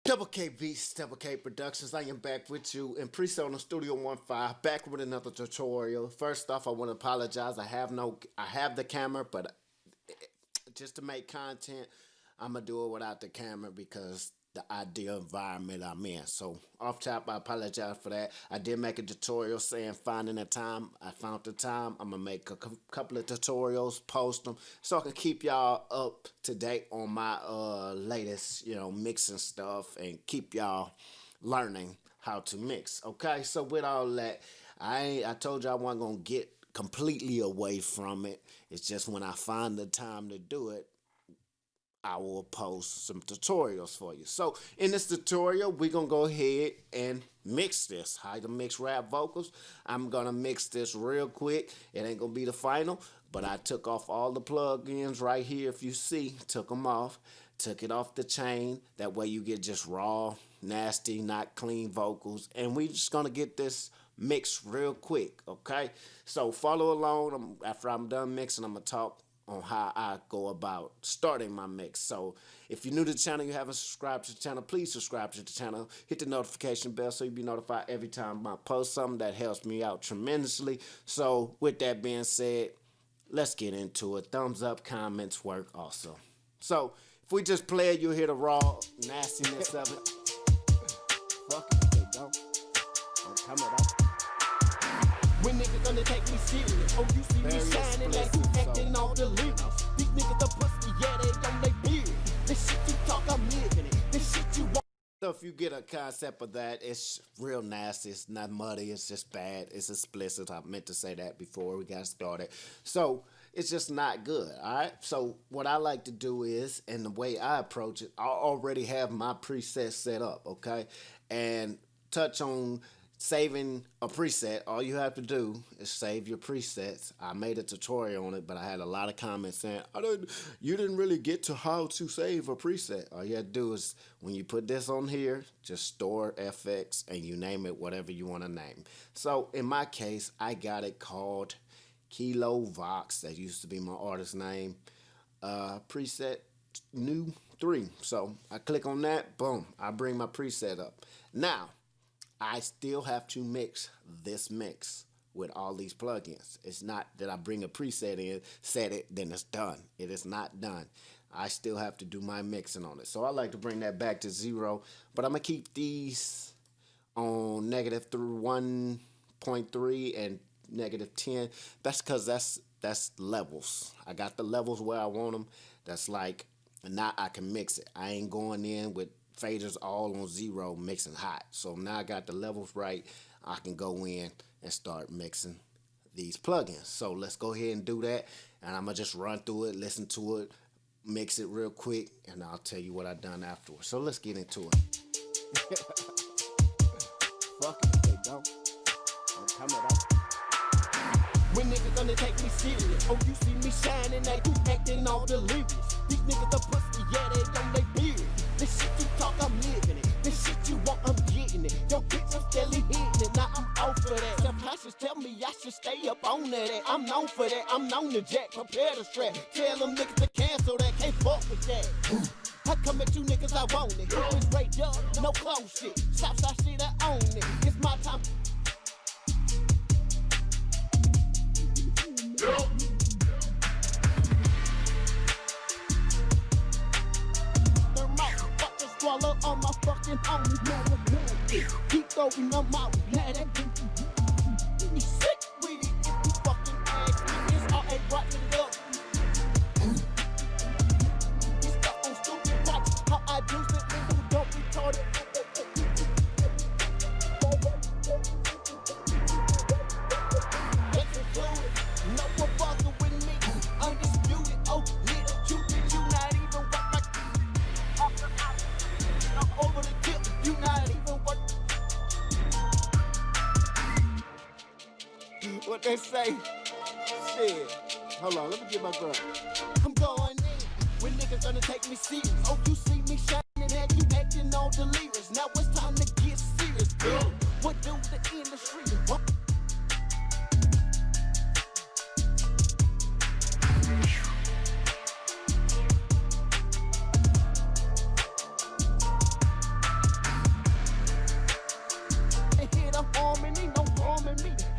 DoubleKBeats, Double K Productions. I am back with you in pre-sale on Studio 15, back with another tutorial. First off, I want to apologize. I have the camera, but just to make content, I'm gonna do it without the camera because the ideal environment I'm in. So off top, I apologize for that. I did make a tutorial saying finding the time. I found the time. I'm gonna make a couple of tutorials, post them, so I can keep y'all up to date on my latest, mixing stuff and keep y'all learning how to mix. Okay, so with all that, I told you I wasn't gonna get completely away from it. It's just when I find the time to do it, I will post some tutorials for you. So in this tutorial, we're going to go ahead and mix this. How to mix rap vocals. I'm going to mix this real quick. It ain't going to be the final, but I took off all the plugins right here. If you see, took them off. Took it off the chain. That way you get just raw, nasty, not clean vocals. And we just going to get this mixed real quick, okay? So follow along. After I'm done mixing, I'm going to talk on how I go about starting my mix. So if you're new to the channel, you haven't subscribed to the channel, please subscribe to the channel. Hit the notification bell so you'll be notified every time I post something. That helps me out tremendously. So with that being said, let's get into it. Thumbs up, comments work also. So if we just play it, you'll hear the raw nastiness of it. Fuck it, they don't. Come it up. When niggas gonna take me serious, oh, you see me shining like you acting all delirious. These niggas the pussy, yeah, they on they beard. This shit you talk, I'm living it. This shit you want. So if you get a concept of that, it's real nasty. It's not muddy. It's just bad. It's explicit. I meant to say that before we got started. So it's just not good, all right? So what I like to do is, and the way I approach it, I already have my preset set up, okay? And touch on saving a preset. All you have to do is save your presets. I made a tutorial on it, but I had a lot of comments saying, you didn't really get to how to save a preset. All you have to do is, when you put this on here, just store FX and you name it whatever you want to name. So in my case, I got it called Kilo Vox. That used to be my artist name. Preset new 3. So I click on that, boom, I bring my preset up. Now, I still have to mix this mix with all these plugins. It's not that I bring a preset in, set it, then it's done. It is not done. I still have to do my mixing on it. So I like to bring that back to 0, but I'm going to keep these on -1.3 and -10. That's because that's levels. I got the levels where I want them. That's like, now I can mix it. I ain't going in with faders all on 0 mixing hot. So now I got the levels right. I can go in and start mixing these plugins. So let's go ahead and do that. And I'm going to just run through it, listen to it, mix it real quick, and I'll tell you what I've done afterwards. So let's get into it. Fuck it, they don't. I'm coming up. When niggas gonna take me serious, oh, you see me shining like you acting all delirious. These niggas the pussy, yeah, they on they beard. This shit you talk, I'm living it. This shit you want, I'm getting it. Yo, bitch, I'm steadily hitting it. Now I'm off for that. Self-conscious tell me I should stay up on that. I'm known for that. I'm known to jack. Prepare the strap. Tell them niggas to cancel that. Can't fuck with that. I come at you niggas, I want it. It's straight up, no close shit. Southside shit, I own it. It's my time. Swallow on my fucking own. Keep throwing them out. Now that you sick with it if you fucking ask me. It's all a rotten it up. You stuck on stupid watch. How I do it, nigga, don't retard it. That's included. No one fucking with me. Undisputed. Oh, little cupid, you not even work like off the house. Over the tip, you not even work. What they say? Shit. Hold on, let me get my girl. I'm going in. When niggas gonna take me serious? Oh, you see me shining and you acting all delirious. Now it's time to get serious. What do the industry want?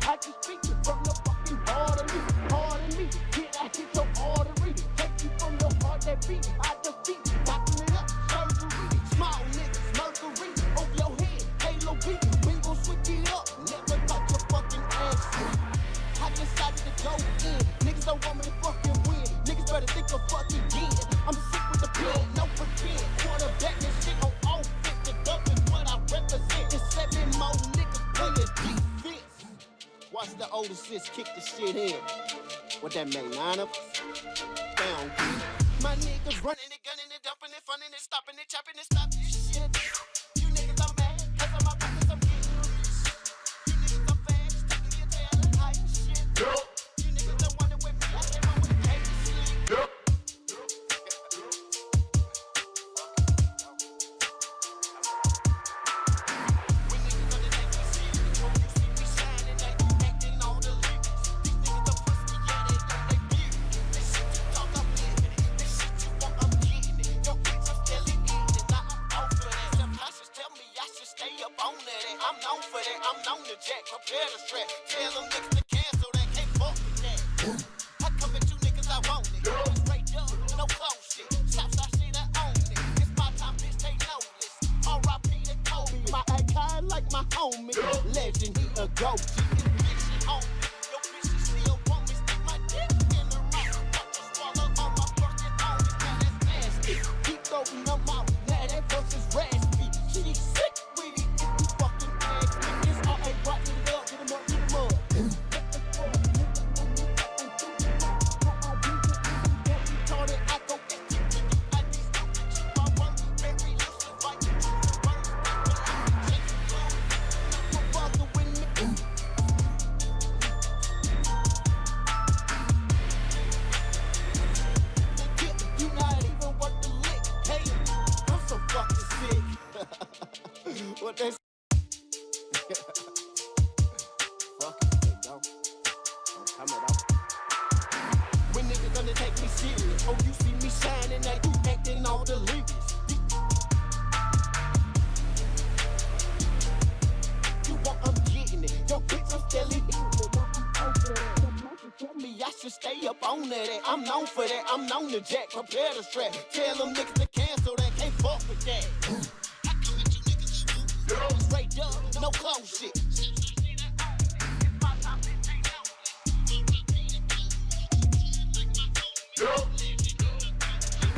I just speak it from the fucking heart of me, heart of me. Hit, I hit your artery. Take you from your heart that beat. I defeat, knocking it up, surgery. Small niggas, mercury over your head, halo beat. We gon' switch it up. Never thought your fucking ass sweet. I decided to go in. Niggas don't want me to fucking win. Niggas better think of fucking again. I'm sick with the pen, no pretend. Quarterback and shit on offense. The dub is what I represent. It's 7 more niggas playing defense. Watch the older sis kick the shit in. What that mean, 9 of us? Down. My niggas running it, gunning it, dumping it, funning it, stopping it, chopping it, stop this shit. You niggas are mad, cause I'm my pockets, I'm getting rich. You niggas are fast, taking your tail and high shit. You niggas don't wanna with me, I came on with the cake sleep. I'm known to jack, prepare the strap. Tell them niggas to cancel, they can't fuck with that. I come at you niggas, I want it. Straight up, no close shit. Southside shit, I own it. It's my time, bitch, they know this. R.I.P. to Kobe, my icon like my homie. Legend, he a GOAT. This bitch shit homie. Your bitch she still want me, stick my dick in her mouth. Watch her swallow on my fucking homies, now that's nasty. Keep throwing them out, now that verse is raspy. She sick with it, if you fucking ask me. Rock it up, get 'em up, get 'em up. I go I just my work, very loose and right. No bother with me. You not even worth the lick. Hey, I'm so fucking sick. What they when niggas gonna take me serious? Oh, you see me shining, now you acting all delirious. You want, I'm getting it. Yo, bitch, I'm still hitting it. Tell me I should stay up on that. I'm known for that. I'm known to jack, prepare the strap. Tell them niggas to cancel, they can't fuck with that. I come at you niggas, straight up, no close shit.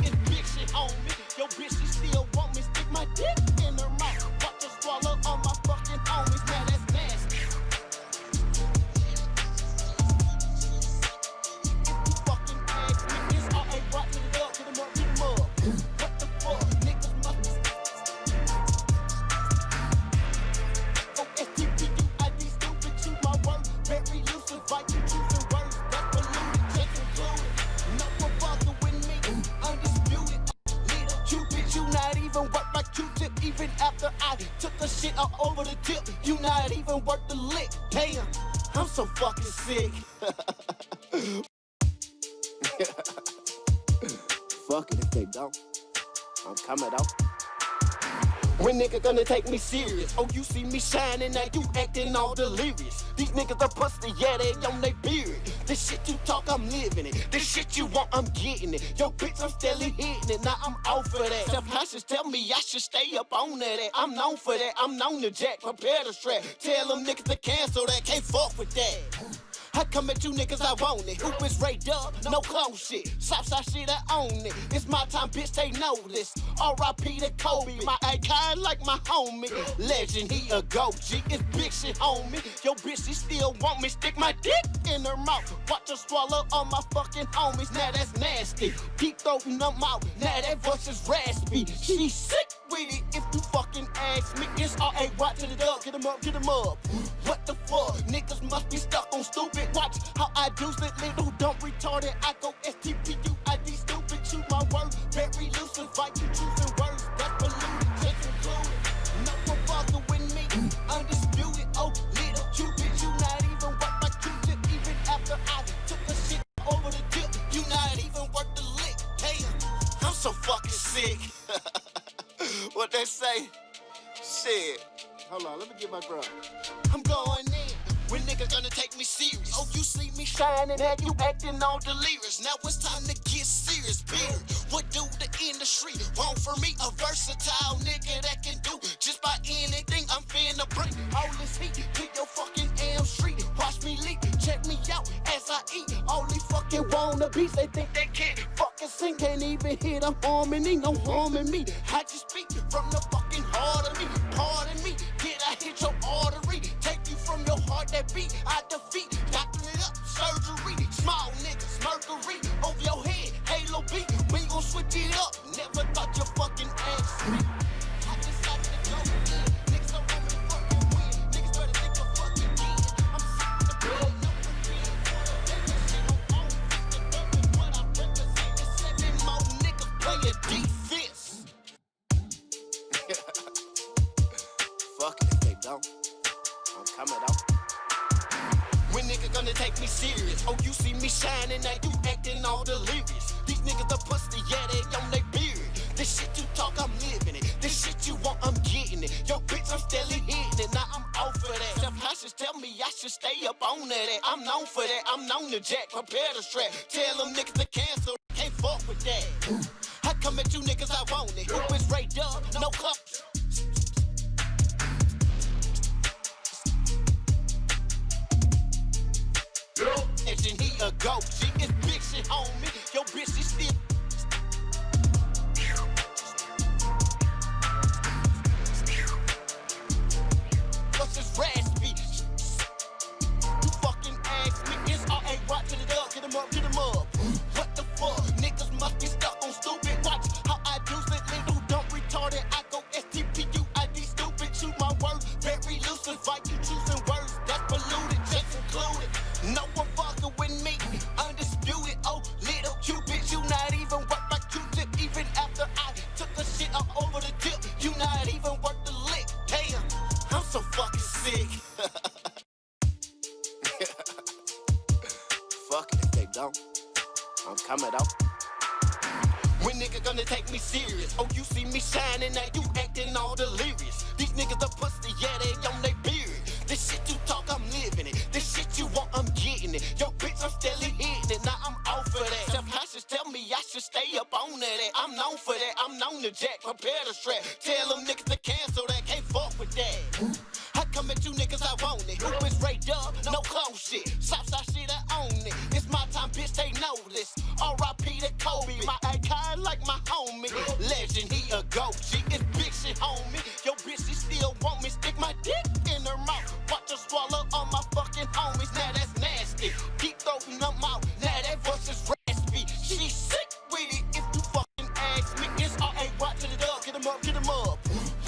It's big shit on me. Yo, bitch, she still want me. Stick my dick in her mouth. Watch her swallow on my fucking homies. Now that's nasty. If you fucking ask me, it's all ain't right to the up. Get 'em up, get 'em up. What the fuck? Niggas must oh, STP, I be stupid. Choose my words. Very loose and fight. You choosing words. That's polluted. Just included. No bother with me, undisputed. Leader, Cupid, you not even worth my Q-tip. Even after I took the shit all over the tip, you not even worth the lick. Damn, I'm so fucking sick. Fuck it if they don't. I'm coming out. When niggas gonna take me serious? Oh, you see me shining, now you acting all delirious. These niggas are pussy, yeah, they on they beard. This shit you talk, I'm living it. This shit you want, I'm getting it. Yo, bitch, I'm steadily hitting it, now I'm out for that. Self-conscious tell me I should stay up on that. I'm known for that, I'm known to jack, prepare the strap. Tell them niggas to cancel that, can't fuck with that. I come at you niggas, I want it. Hoop is raised up, no close shit. Southside shit, I own it. It's my time, bitch, they know this. R.I.P. to Kobe, my icon like my homie. Legend, he a GOAT, G. It's big shit, homie. Yo, bitch, she still want me. Stick my dick in her mouth. Watch her swallow on my fucking homies. Now that's nasty. Keep throwing them out. Now that voice is raspy. She sick with it if you fucking ask me. It's all ain't right to the dub. Get 'em up, get 'em up. What the fuck? Niggas must be stuck on stupid. Watch how I do it, little dumb retarded. I go STPUID stupid. Choose my words, very loose. Invite you choosing words that's polluted, just included. No one fucking with me, undisputed. Oh, little Cupid, you not even worth my Q-tip. Even after I took the shit over the tip, you not even worth the lick. Damn, I'm so fucking sick. What they say? Shit. Hold on, let me get my grub. I'm going in. When niggas gonna take me serious? Oh, you see me shining and you acting all delirious. Now it's time to get serious, period. What do the industry want from me? A versatile nigga that can do just about anything. I'm finna bring all this heat to your fucking Elm Street. Watch me leap, check me out as I eat. Only fucking wannabes, they think they can't fucking sing. Can't even hit a harmony, no harm in me. I just speak from the fucking heart of me. Pardon me, did I hit your artery? Take you from your heart that beat, I defeat. Doctor it up, surgery. Small niggas, mercury over your head, halo beat. We gon' switch it up. Never thought you fucking asked me. I just got to go in. Niggas don't want me to fucking win. Niggas better think of fucking again. I'm sick of the blood, no pretend. Take that shit on off. The dump is what I represent. It's 7 more niggas playing defense. Fuck it if they don't. I'm coming out. When niggas gonna take me serious? Oh, you see me shining, now you acting all delirious. These niggas the pussy, yeah, they on they beard. This shit you talk, I'm living it. This shit you want, I'm getting it. Yo, bitch, I'm steadily hitting it. Now I'm off for that. Self-conscious tell me I should stay up on that. I'm known for that. I'm known to jack. Prepare the strap. Tell them niggas to cancel. Can't fuck with that. I come at you niggas, I want it. Who is Ray Dub? No cups. And he a goat, she is big shit, homie. Yo, bitch, she still. What's this raspy? You fucking ask me, it's all ain't watching it up. Get him up, get him up. What the fuck? Niggas must be stuck on stupid. Watch how I do it, little dumb retarded. I go STPUID stupid. Choose my words, very loose. Invite you choosing words that's polluted, just included. No one fucking with me, undisputed. Oh, little Cupid, you not even worth my Q-tip. Even after I took the shit up over the tip, you not even worth the lick. Damn, I'm so fucking sick. Fuck it if they don't. I'm coming out. When niggas gonna take me serious? Oh, you see me shining, now you acting all delirious. These niggas the pussy, yeah, they on they beard. This shit you talk, I'm living it. This shit you want, I'm getting it. Yo, bitch, I'm steadily hitting it. Now I'm off for that. Self-conscious tell me I should stay up on that. I'm known for that. I'm known to jack. Prepare the strap. Tell them niggas to cancel that. Can't fuck with that. I come at you niggas, I want it. Who is Ray Dub? No close shit. Southside shit, I own it. It's my time, bitch, they know this. R.I.P. to Kobe. My icon like my homie. Legend, he a goat. She is big shit, homie. Yo, bitch, she still want me. Stick my dick in her mouth. Watch her swallow all my fucking homies. Now that's nasty. Keep throwing them out. Now that voice is raspy. She sick with it if you fucking ask me. It's all ain't watching it up. Get him up, get him up.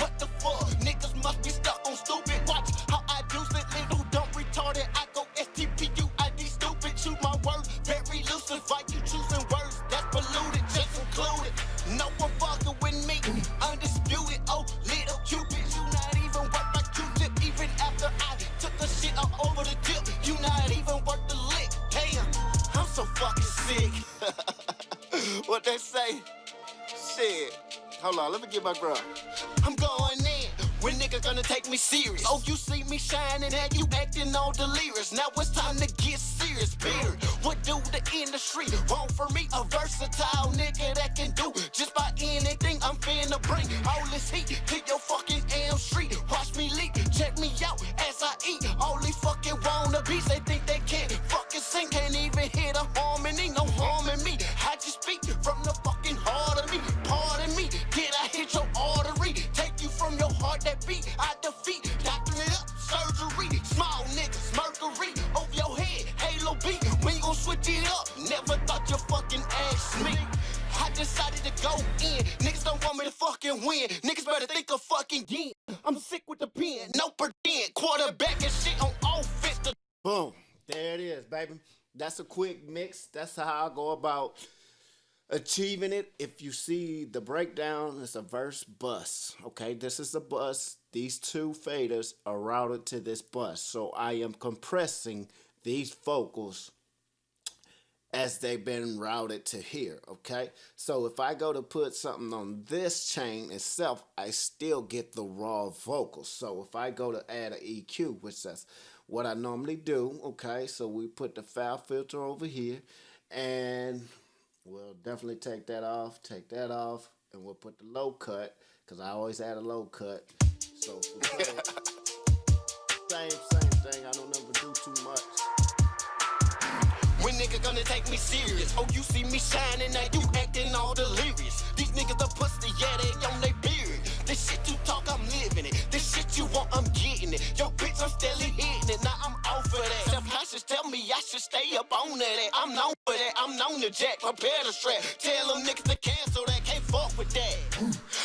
What the fuck? Niggas must be stuck on stupid. Watch how I do it, little dumb retarded. I go STPUID stupid. Choose my words, very loose. Invite you choosing words that's polluted, just included. No one fucking with me, undisputed. Oh, little Cupid, you not even worth my Q-tip. Even after I took the shit up over the tip, you not even worth the lick. Damn, I'm so fucking sick. What they say? Shit. Hold on, let me get my grub. I'm going in. When niggas gonna take me serious? Oh, you see me shining and you acting all delirious. Now it's time to get serious, period. What do the industry want from me? A versatile nigga that can do just about anything. I'm finna bring all this heat to your fucking Elm Street. Watch me leap, check me out as I eat. Only fucking wannabes, they think they can't fucking sing. Can't even hit a harmony, no harm in me. I just speak from the fucking heart of me. Pardon me, did I hit your artery? Take you from your heart that beat, I defeat. Doctor it up, surgery. Small niggas, mercury over your head, halo beat. We gon' switch it up. Never thought you fucking asked me. I decided to go in. Niggas don't want me to fucking win. Niggas better think of fucking yin. I'm sick with the pen, no pretend. Quarterback and shit on offense. Boom. There it is, baby. That's a quick mix. That's how I go about achieving it. If you see the breakdown, it's a verse bus. Okay, this is a bus. These two faders are routed to this bus. So I am compressing these vocals as they've been routed to here, okay? So if I go to put something on this chain itself, I still get the raw vocals. So if I go to add an EQ, which that's what I normally do, okay? So we put the foul filter over here, and we'll definitely take that off, and we'll put the low cut, because I always add a low cut. So if we play it, same thing, I don't ever do too much. When niggas gonna take me serious? Oh, you see me shining, now you acting all delirious. These niggas the pussy, yeah, they on they beard. This shit you talk, I'm living it. This shit you want, I'm getting it. Yo, bitch, I'm steadily hitting it. Now I'm off of that. Self-conscious tell me I should stay up on that. I'm known for that. I'm known to jack, prepare the strap. Tell them niggas to cancel that, can't fuck with that.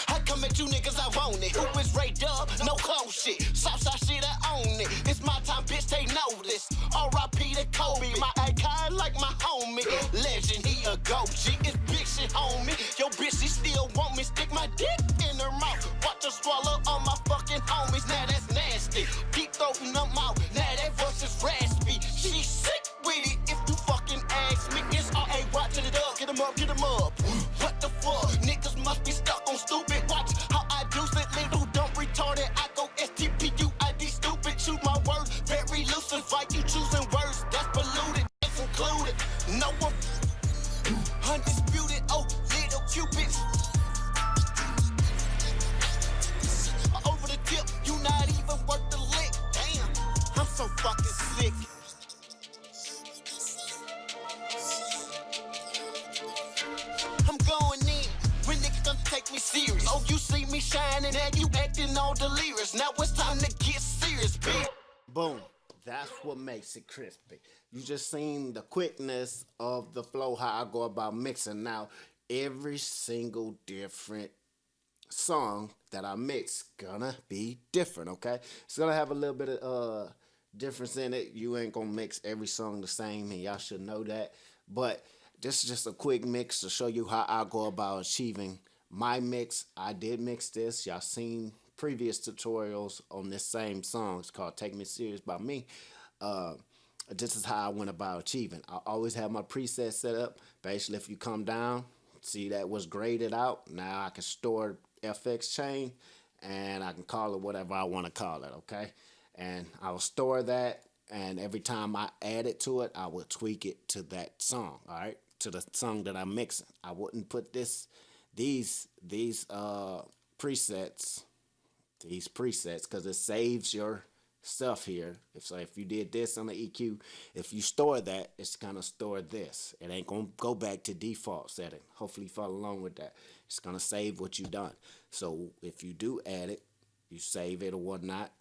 I come at you niggas, I want it. Who is Ray Dub? No clone shit. Southside shit, I own it. It's my time, bitch, they know this. R.I.P. to Kobe, my icon like my homie. Legend, he a GOAT. G is big shit, homie. Yo, bitch, she still want me. Stick my dick in her mouth. Watch her swallow on my fucking homies. Now that's nasty. Keep throwing them out. Now that verse is raspy. She sick with it. If you fucking ask me, it's R.A.Y. to the dub. Get 'em up, get 'em up. What the fuck? Niggas must be stuck on stupid. Watch how I do it. Little dumb retarded. I go STPUID stupid. Choose my words. Very loose. Invite you choosing words. That's polluted. That's included. No one undisputed. Oh, little cupids. Over the tip. You not even worth the lick. Damn. I'm so fucking sick. I'm going in when niggas gonna take me serious. Oh, you see me shining and you acting all delirious. Now it's time to get serious, bitch. Boom. That's what makes it crispy. You just seen the quickness of the flow, how I go about mixing. Now, every single different song that I mix gonna be different, okay? It's gonna have a little bit of difference in it. You ain't gonna mix every song the same, and y'all should know that. But this is just a quick mix to show you how I go about achieving my mix. I did mix this. Y'all seen previous tutorials on this same song. It's called Take Me Serious by me. This is how I went about achieving. I always have my preset set up. Basically, if you come down, see that was graded out. Now I can store FX chain, and I can call it whatever I want to call it, okay? And I'll store that, and every time I add it to it, I will tweak it to that song, all right? To the song that I'm mixing. I wouldn't put these presets, because it saves your stuff here. If you did this on the EQ, if you store that, it's gonna store this. It ain't gonna go back to default setting. Hopefully you follow along with that. It's gonna save what you done. So if you do add it, you save it or whatnot,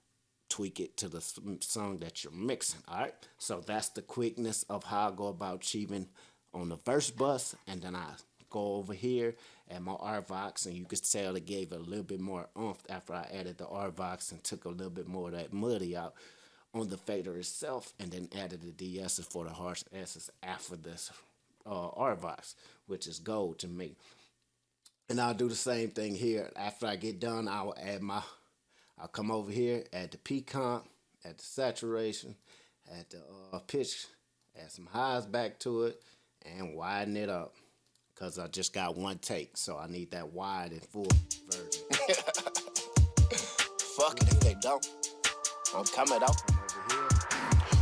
tweak it to the song that you're mixing. All right. So that's the quickness of how I go about achieving on the verse bus, and then I go over here at my RVox, and you could tell it gave it a little bit more oomph after I added the RVox and took a little bit more of that muddy out on the fader itself, and then added the DS's for the harsh S's after this RVox, which is gold to me. And I'll do the same thing here. After I get done, I'll come over here, add the P comp, add the saturation, add the pitch, add some highs back to it, and widen it up. Because I just got one take, so I need that wide and full version. Fuck it if they don't. I'm coming out.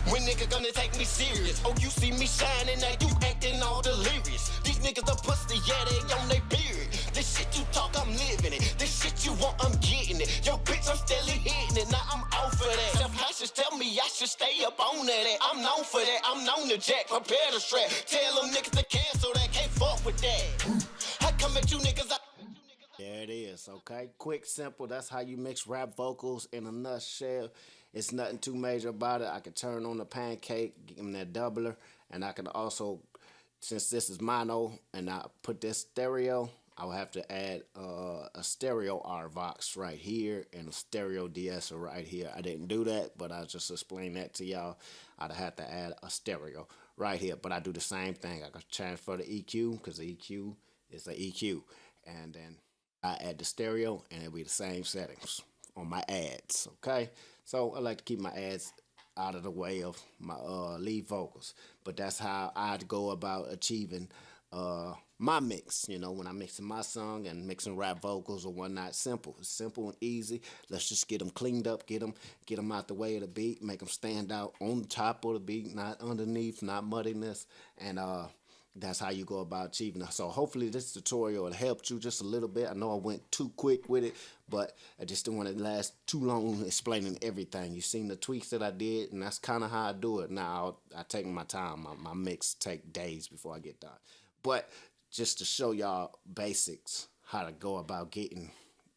When niggas gonna take me serious? Oh, you see me shining, now you acting all delirious. These niggas the pussy, yeah, they on they beard. This shit you talk, I'm living it. This shit you want, I'm getting it. Yo, bitch, I'm steadily hitting it. Now I'm off of that. Self-conscious tell me I should stay up on that. I'm known for that. I'm known to jack, prepare the strap. Tell them niggas to cancel that. Can't fuck with that. I come at you niggas. There it is, okay? Quick, simple. That's how you mix rap vocals in a nutshell. It's nothing too major about it. I can turn on the pancake, give them that doubler, and I can also since this is mono and I put this stereo, I will have to add a stereo RVox right here and a stereo de-esser right here. I didn't do that, but I just explained that to y'all. I'd have to add a stereo right here, but I do the same thing. I can transfer the EQ because the EQ is the EQ, and then I add the stereo, and it'll be the same settings on my ads. Okay, so I like to keep my ads out of the way of my lead vocals, but that's how I go about achieving my mix. You know, when I'm mixing my song and mixing rap vocals or whatnot, simple. It's simple and easy. Let's just get them cleaned up, get them out the way of the beat, make them stand out on top of the beat, not underneath, not muddiness, and that's how you go about achieving it. So hopefully this tutorial will help you just a little bit. I know I went too quick with it, but I just didn't want to last too long explaining everything. You seen the tweaks that I did, and that's kind of how I do it. Now I take my time. My mix take days before I get done. But just to show y'all basics, how to go about getting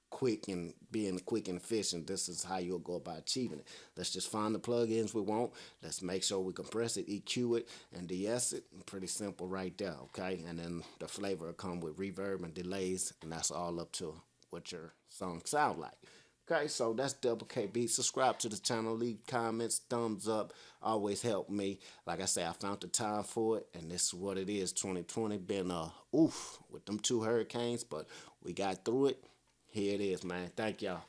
quick and being quick and efficient, this is how you'll go about achieving it. Let's just find the plugins we want. Let's make sure we compress it, EQ it, and de-ess it. Pretty simple right there, okay? And then the flavor will come with reverb and delays, and that's all up to what your song sound like. Okay, so that's DoubleKBeats. Subscribe to the channel, leave comments, thumbs up, always help me. Like I say, I found the time for it, and this is what it is. 2020 been oof with them 2 hurricanes, but we got through it. Here it is, man. Thank y'all.